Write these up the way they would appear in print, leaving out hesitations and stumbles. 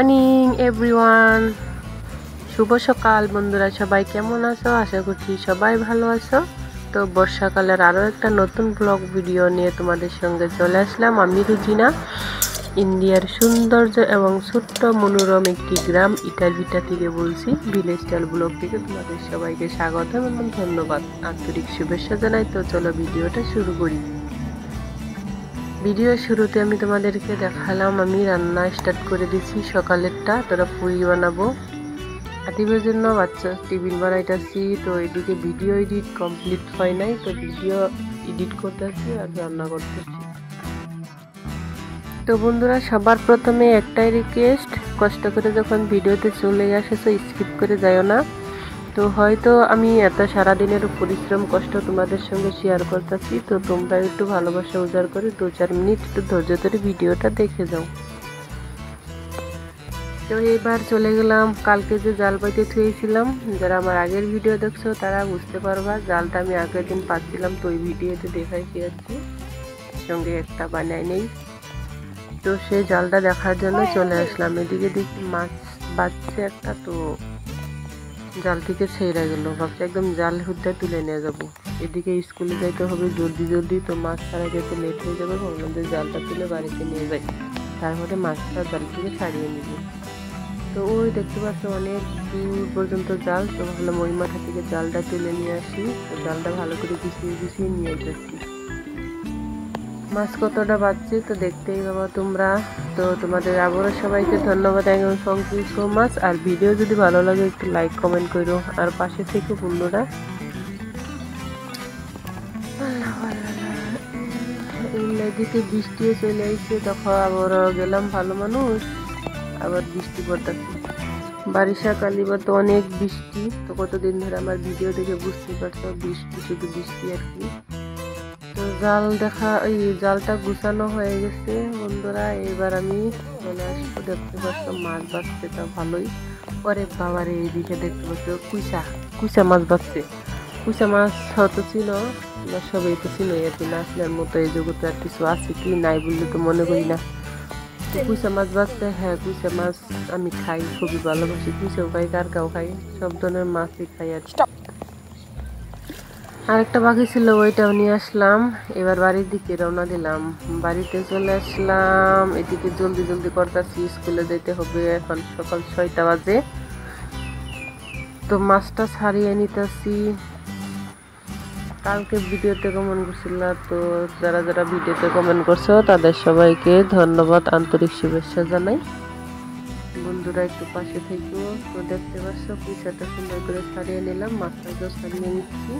Morning everyone, শুভ সকাল বন্ধুরা। সবাই কেমন আছো? আশা করছি সবাই ভালো আছো। তো বর্ষাকালের আরও একটা নতুন ব্লগ ভিডিও নিয়ে তোমাদের সঙ্গে চলে আসলাম। আমি রুজিনা, ইন্ডিয়ার সৌন্দর্য এবং ছোট্ট মনোরম একটি গ্রাম ইটারভিটা থেকে বলছি। ভিলেজ স্টাইল ব্লগ থেকে তোমাদের সবাইকে স্বাগত এবং ধন্যবাদ, আন্তরিক শুভেচ্ছা জানাই। তো চলো ভিডিওটা শুরু করি। ভিডিও শুরুতে আমি তোমাদেরকে দেখালাম আমি রান্না স্টার্ট করে দিচ্ছি সকালেরটা। তোরা পুরি বানাবো, আতিবের জন্য বাচ্চা টিফিন বানাইতেছি। তো এদিকে ভিডিও এডিট কমপ্লিট হয় নাই, তো ভিডিও এডিট করতেছি আর রান্না করতেছি। তো বন্ধুরা, সবার প্রথমে একটাই রিকোয়েস্ট, কষ্ট করে যখন ভিডিওতে চলে আসেছো স্কিপ করে যাও না। তো হয়তো আমি এত সারাদিনের পরিশ্রম কষ্ট তোমাদের সঙ্গে শেয়ার করতেছি, তো তোমরা একটু ভালোবাসা উজাড় করে 2-4 মিনিট একটু ধৈর্য ধরে ভিডিওটা দেখে যাও। তো এবার চলে গেলাম কালকে যে জাল বাইতে থুয়েছিলাম। যারা আমার আগের ভিডিও দেখছো তারা বুঝতে পারবা, জালটা আমি আগের দিন পাচ্ছিলাম, তো ওই ভিডিওতে দেখাইছি আর কি, সঙ্গে একটা বানাই নেই। তো সেই জালটা দেখার জন্য চলে আসলাম। এদিকে দেখি মাছ বাজছে একটা, তো জাল থেকে ছেড়ে গেল। ভাবছি একদম জাল হুদ্দায় তুলে নিয়ে যাবো। এদিকে স্কুলে যাইতে হবে জলদি জলদি, তো মাছ ছাড়া যেতে লেট হয়ে যাবে। ভাবলাম যে জালটা তুলে বাড়িতে নিয়ে যাই, তারপরে মাছটা জাল থেকে ছাড়িয়ে নিব। তো ওই দেখতে পাচ্ছ অনেক দূর পর্যন্ত জাল, তো ভাবলাম ওই মাথা থেকে জালটা তুলে নিয়ে আসি। তো জালটা ভালো করে গুছিয়ে নিয়ে যাচ্ছি। মাছ কতটা বাজছে তো দেখতেই পাবো তোমরা। তো তোমাদের আবারও সবাইকে ধন্যবাদ এবং থ্যাংক ইউ সো মাচ। আর ভিডিও যদি ভালো লাগে একটু লাইক কমেন্ট করো, আর পাশে থেকে বন্ধুরা। এদিকে বৃষ্টিও চলে আসছে, তখন আবার গেলাম ভালো মানুষ, আবার বৃষ্টি পড়তেছে। বারিশাকাল এবার তো অনেক বৃষ্টি। তো কতদিন ধরে আমার ভিডিও দেখে বুঝতে পারছো বৃষ্টি, শুধু বৃষ্টি আর কি। তো জাল দেখা, এই জালটা গুছানো হয়ে গেছে বন্ধুরা। এবার আমি চলে আসবো। দেখতে পাচ্ছ মাছ বাঁচছে, তা ভালোই। পরে বাবারে এইদিকে দেখতে পাচ্ছ কুইসা মাছ বাঁচছে। কুইসা মাছ হয়তো ছিল, সবাই তো ছিল আর কি, না আসলের মতো এই জগতে আর কিছু আছে কি নাই বললে তো মনে করি না। কুইসা মাছ বাঁচতে, হ্যাঁ কুইসা মাছ আমি খাই, খুবই ভালোবাসি। কুইসাও খাই, কারকাও খাই, সব ধরনের মাছই খাই আর কি। আরেকটা বাকি ছিল, ওইটাও নিয়ে আসলাম। এবার বাড়ির দিকে রওনা দিলাম, বাড়িতে চলে আসলাম। এদিকে জলদি জলদি করতেছি, স্কুলে যেতে হবে। এখন সকাল 6টা বাজে। তো মাছটা ছাড়িয়ে নিতেছি। কালকে ভিডিওতে কমেন্ট করছিল, তো যারা যারা ভিডিওতে কমেন্ট করছো তাদের সবাইকে ধন্যবাদ, আন্তরিক শুভেচ্ছা জানাই। বন্ধুরা একটু পাশে থেকেও। তো দেখতে পাচ্ছ কুইসাটা সুন্দর করে ছাড়িয়ে নিলাম, মাছটাকেও ছাড়িয়ে নিচ্ছি।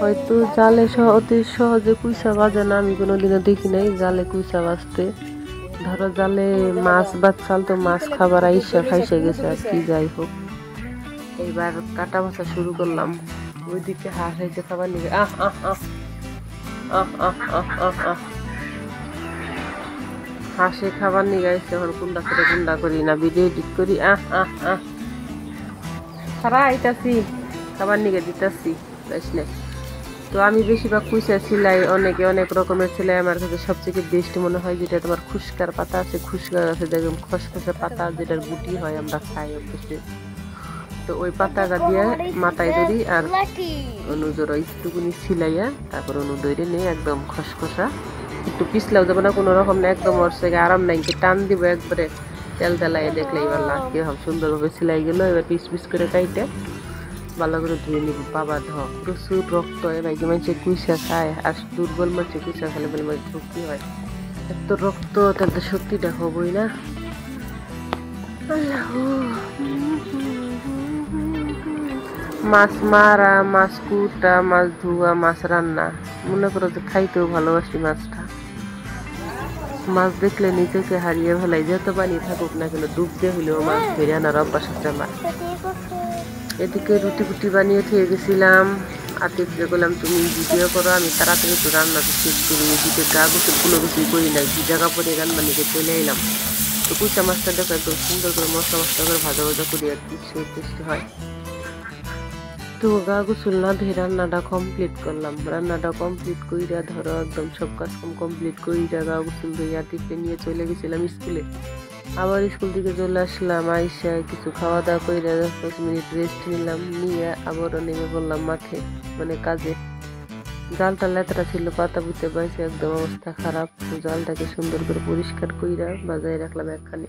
হয়তো জালে অতি সহজে কুইসা বাজে না, আমি কোনোদিনও দেখি নাই জালে কুইসা বাজতে। ধরো জালে মাছ বাচ্চাল, তো মাছ খাবার আইসা খাইসে গেছে আর কি। যাই হোক, এইবার কাটা বাছা শুরু করলাম। ওইদিকে হাঁস হয়েছে খাবার নিবে। হাঁসে খাবার নিয়ে গাইছে। এখন কুন্ডা করি না, ভিডিও এডিট করি। সারা আইতাছি, খাবার নিয়ে দিতাছি। তো আমি বেশিরভাগ কুইসা সিলাই, অনেকে অনেক রকমের সিলাই। আমার কাছে সবথেকে বেস্ট মনে হয় যেটা তোমার খুশকার পাতা আছে, খুশকা আছে দেখুন, খসখসে পাতা যেটার গুটি হয়, আমরা খাই অবশ্যই। তো ওই পাতাটা দিয়ে মাথায় ধরি আর অনুজোর একটুকুনি সিলাইয়া, তারপর অনুদরে নিয়ে একদম খসখসা, একটু পিছলাও যাবে না কোনো রকম না, একদম ওর থেকে আরাম নাই, টান দিব একবারে তেল তেলাই। দেখলে এবার লাস্ট সুন্দরভাবে সিলাই গেল। এবার পিস পিস করে কাইটে ভালো করে ধুয়ে নিব। বাবা ধর প্রচুর রক্ত, এবার মানুষে কুইসা খায়, আর দুর্বল মানুষে কুইসা খেলে বলে মানে শক্তি হয়। এত রক্ত, তাহলে শক্তিটা হবই না। মাছ মারা, মাছ কুটা, মাছ ধোয়া, মাছ রান্না, মনে করো যে খাইতেও ভালোবাসি মাছটা। মাছ দেখলে নিজেকে হারিয়ে ফেলাই, যত পানি থাকুক না কেন ডুব দিয়ে হইলেও মাছ ধরে আনার অভ্যাস আছে আমার। এদিকে রুটি ফুটি বানিয়ে খেয়ে গেছিলাম। আতিফকে বললাম তুমি ভিডিও করো, আমি তাড়াতাড়ি একটু রান্নাটা শেষ করি। এদিকে গা গোসল কোনো কিছুই করি নাই, ভিজা কাপড়ে রান্না নিয়ে চলে এলাম। তো কুচা মাছটা দেখো একদম সুন্দর করে মশলা করে ভাজা ভাজা করি আর কি, সেই টেস্টি হয়। তো গা গোসল না ধরে রান্নাটা কমপ্লিট করলাম। রান্নাটা কমপ্লিট কইরা ধরো একদম সব কাজ কমপ্লিট কইরা গা গোসল ধরে আতিফকে নিয়ে চলে গেছিলাম স্কুলে। আবার স্কুল থেকে চলে আসলাম, আইসা কিছু খাওয়া দাওয়া করে 5 মিনিট রেস্ট নিলাম, নিয়ে আবারও নেমে পড়লাম মাঠে, মানে কাজে। জালটা লেতরা ছিল, পাতা পুঁতে পাইছে, একদম অবস্থা খারাপ। তো জালটাকে সুন্দর করে পরিষ্কার কইরা বাজায় রাখলাম একখানে।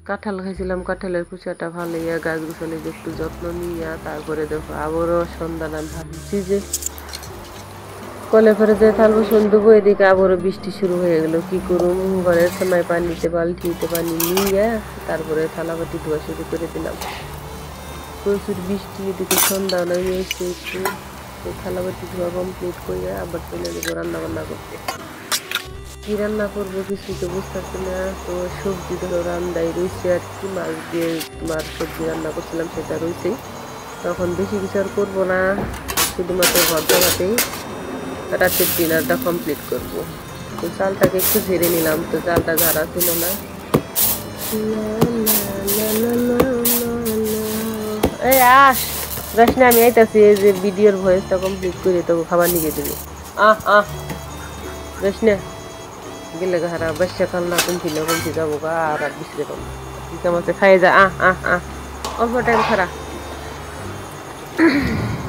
কাঁঠাল খাইছিলাম, কাঁঠালের কুচাটা ভালো গাছ গুছালে একটু যত্ন নিয়ে তারপরে দেখো আবারও সন্ধ্যা নাম ভাবছি যে কলে করে যে থালবো সন্ধ্যব, এদিকে আবারও বৃষ্টি শুরু হয়ে গেল। কি করুম, ঘরের সময় পানিতে বালতিতে পানি নিয়ে তারপরে থালাবাটি ধোয়া শুরু করে দিলাম। প্রচুর বৃষ্টি, এদিকে সন্ধ্যা নেমে এসে একটু থালাবাটি ধোয়া কমপ্লিট করে আবার চলে যাবো রান্না বান্না করতে। কি রান্না করবো কিছুই তো বুঝতে পারছি না। তো সবজি ধরো রান্নাই রয়েছে আর কি, মাছ দিয়ে তোমার সবজি রান্না করছিলাম সেটা রয়েছে। তখন বেশি কিছু আর করবো না, শুধুমাত্র ভর্তা ভাতেই রাতের ডিনারটা কমপ্লিট করবো। তো চালটাকে একটু ঝেড়ে নিলাম, তো চালটা ঝাড়া ছিল না। এই আস যাস না, আমি আইতাছি, এই যে ভিডিওর ভয়েসটা কমপ্লিট করে তোকে খাবার নিয়ে দেবো। যাস না গেলে হারা বাসা কাল না কমছি না কমছি যাবো গা, আর বিছড়ে পাবো ঠিক আছে, খাইয়ে যা। অল্প টাইম খারা।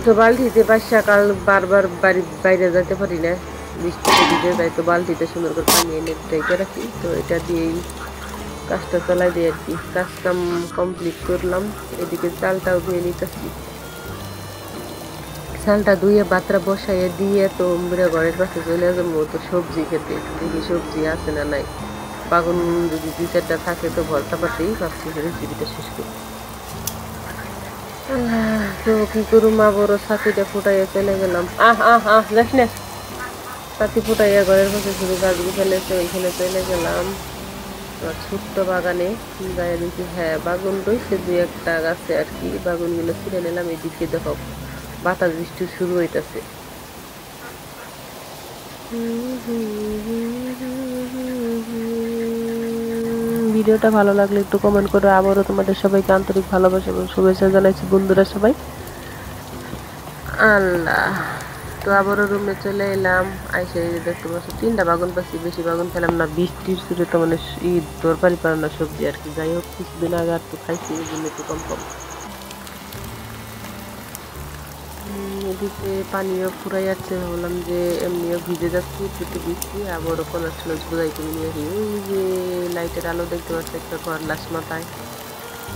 তো বালতিতে বাসাকাল বারবার বাইরে যেতে পারি না, বৃষ্টিতে দিতে যাই, তো বালতিতে সুন্দর করে পানি এনে রেখে রাখি। তো এটা দিয়েই কাজটা চালাই দিই আর কি। কাজ কাম কমপ্লিট করলাম, এদিকে চালটাও ধুয়ে নিতেছি। চালটা ধুয়ে বাতরা বসাইয়ে দিয়ে তো আমরা ঘরের পাশে চলে যাবো তো সবজি খেতে, দেখি সবজি আছে না নাই। বাগুন যদি 2-4টা থাকে তো ভর্তা পাতেই ভাবছি রেসিপিটা শেষ করি। তো কি করুম, আবারও ছাতিটা ফুটাইয়া চলে গেলাম। দেখ না, ছাতি ফুটাইয়া ঘরের পাশে শুধু গাছ গুছালেছে, ওইখানে চলে গেলাম ছোট্ট বাগানে। গায়ে দেখি হ্যাঁ বাগুন রয়েছে 2-1টা গাছে আর কি, বাগুনগুলো ছিঁড়ে নিলাম। এদিকে দেখো বাতাস বৃষ্টি শুরু হইতেছে। ভিডিওটা ভালো লাগলে একটু কমেন্ট করো। আবারও তোমাদের সবাইকে আন্তরিক ভালোবাসা এবং শুভেচ্ছা জানাইছি বন্ধুরা সবাই। আল্লাহ, তো আবারও রুমে চলে এলাম, আইসে দেখতে পাচ্ছি 3টা বাগুন পাচ্ছি, বেশি বাগুন খেলাম না, বৃষ্টির শুরু তো মানে ঈদ দরকারি পারে না সবজি আর কি। যাই হোক কিছুদিন আগে আর তো খাইছি, এই জন্য একটু কম কম। এদিকে পানিও ফুরাই যাচ্ছে, ভাবলাম যে এমনিও ভিজে যাচ্ছি, একটু বৃষ্টি আবারও কলার টলার বোঝাই কিনে নিয়ে আসি। ওই যে লাইটের আলো দেখতে পাচ্ছি একটা ঘর লাশ মাথায়,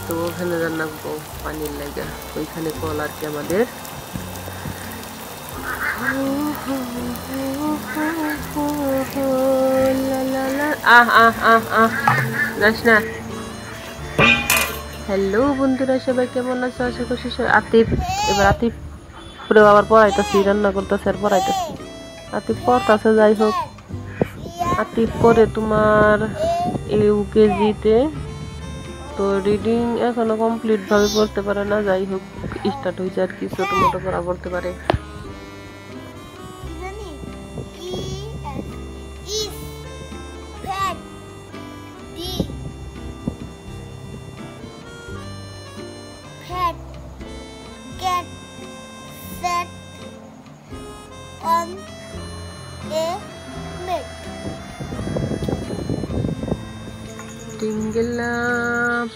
তো ওখানে রান্নাবো পানির লাগা, ওইখানে কল আর কি আমাদের। যাস না। হ্যালো বন্ধুরা সবাই কেমন আছো, আশা করছি আতিফ, এবার আতিফ পুরো আবার পড়াইতেছি, রান্না করতেছে আর পড়াইতেছি। আতিফ পড়তেছে, যাই হোক আতিফ পরে তোমার ইউকেজিতে, তো রিডিং এখনো কমপ্লিট ভাবে পড়তে পারে না, যাই হোক স্টার্ট হয়েছে আর কি, ছোট মোটো পড়া পড়তে পারে।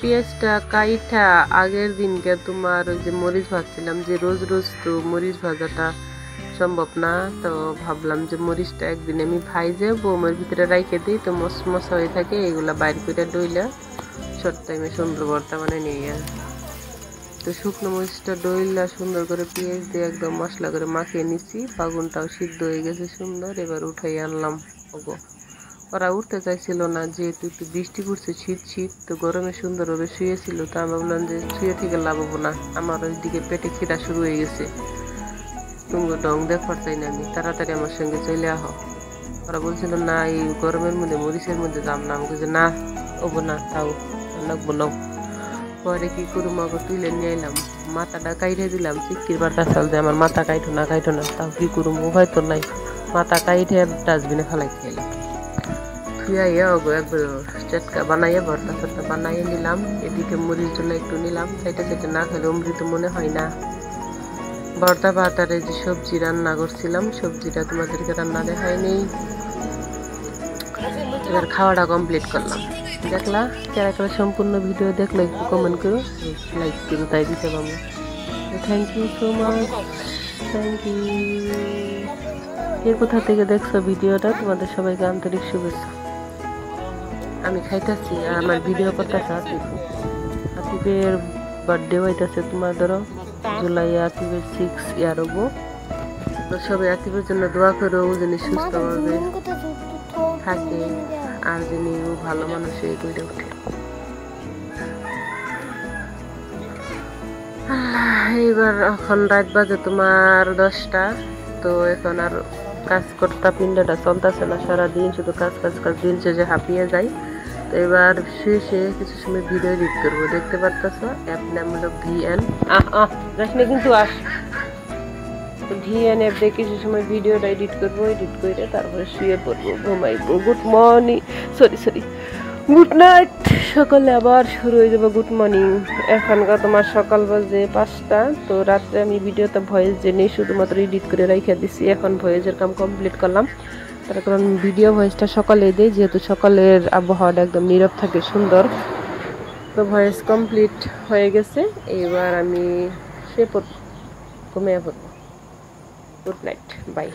পেঁয়াজটা কাইটা আগের দিনকে তোমার ওই যে মরিচ ভাজছিলাম, যে রোজ রোজ তো মরিচ ভাজাটা সম্ভব না, তো ভাবলাম যে মরিচটা একদিন আমি ভাইজে বৌমের ভিতরে রাইখে দিই, তো মশমশা হয়ে থাকে, এগুলা বাইর করে ডইলা শর্ট টাইমে সুন্দর ভর্তা বানিয়ে নিয়ে। তো শুকনো মরিচটা ডইলা সুন্দর করে পেঁয়াজ দিয়ে একদম মশলা করে মাখিয়ে নিচ্ছি, বাগুনটাও সিদ্ধ হয়ে গেছে সুন্দর, এবার উঠাই আনলাম। ওগো ওরা উঠতে চাইছিল না, যেহেতু একটু বৃষ্টি পড়ছে, শীত শীত, তো গরমে সুন্দরভাবে শুয়েছিল, তো আমি ভাবলাম যে শুয়ে থেকে লাভ হবো না, আমার ওইদিকে পেটে খিদা শুরু হয়ে গেছে, তুমি ডং দেখবার চাই না, আমি তাড়াতাড়ি আমার সঙ্গে চলে আহ। ওরা বলছিল না এই গরমের মধ্যে মরিচের মধ্যে দাম না, আমি বলছি না ওবো না, তাও লাগবো নাও। পরে কি করুম, আগে তুলে নিয়ে এলাম, মাথাটা কাইটে দিলাম, চিক্কির বাটা চাল যে আমার মাথা কাইটো না, তাও কি করুম, উপায় তো নাই, মাথা কাইটে ডাস্টবিনে ফেলাই খেলাম। ধুয়াইয়া একবার চটকা বানাইয়া ভর্তা ফর্তা বানাইয়ে নিলাম। এদিকে মরিচ জন্য একটু নিলাম, চাইটা চাইটা না খেলে অমৃত মনে হয় না। ভর্তা ভাতারে যে সবজি রান্না করছিলাম, সবজিটা তোমাদেরকে রান্না দেখায়নি, এবার খাওয়াটা কমপ্লিট করলাম। দেখলা কারা কারা সম্পূর্ণ ভিডিও দেখলে একটু কমেন্ট করো, লাইক করো, তাই দিতে পারবো। Thank you so much, thank you. কে কোথা থেকে দেখছো ভিডিওটা, তোমাদের সবাইকে আন্তরিক শুভেচ্ছা। আমি খাইতেছি আর আমার ভিডিও করতেছে আতিফের বার্থডে হইতেছে, তোমার ধরো জুলাই আতিফের 6 ইয়ার হবো। তো সবাই আতিফের জন্য দোয়া করো, ও যেন সুস্থভাবে থাকে আর যেন ও ভালো মানুষ হয়ে গড়ে ওঠে। এইবার এখন রাত বাজে তোমার 10টা। তো এখন আর কাজ করতে পিন্ডাটা চলতেছে না, সারাদিন শুধু কাজ কাজ কাজ, দিন শেষে হাঁপিয়ে যায়। তো এবার শেষে কিছু সময় ভিডিও এডিট করবো, দেখতে পারতেছো। অ্যাপ নাম হলো VN, যাস না কিন্তু আস। VN অ্যাপ দিয়ে কিছু সময় ভিডিওটা এডিট করবো, এডিট করে তারপরে শুয়ে পড়বো, ঘুমাইবো। Good morning, sorry good night. সকালে আবার শুরু হয়ে যাবে গুড মর্নিং। এখনকার তোমার সকাল বাজে 5টা। তো রাত্রে আমি ভিডিওতে ভয়েস জেনে শুধুমাত্র এডিট করে রেখে দিছি। এখন ভয়েসের কাম কমপ্লিট করলাম, তার কারণ ভিডিও ভয়েসটা সকালে দিই, যেহেতু সকালের আবহাওয়াটা একদম নীরব থাকে, সুন্দর। তো ভয়েস কমপ্লিট হয়ে গেছে, এবার আমি শুয়ে পড়বো, ঘুমিয়ে পড়বো। Good night, by.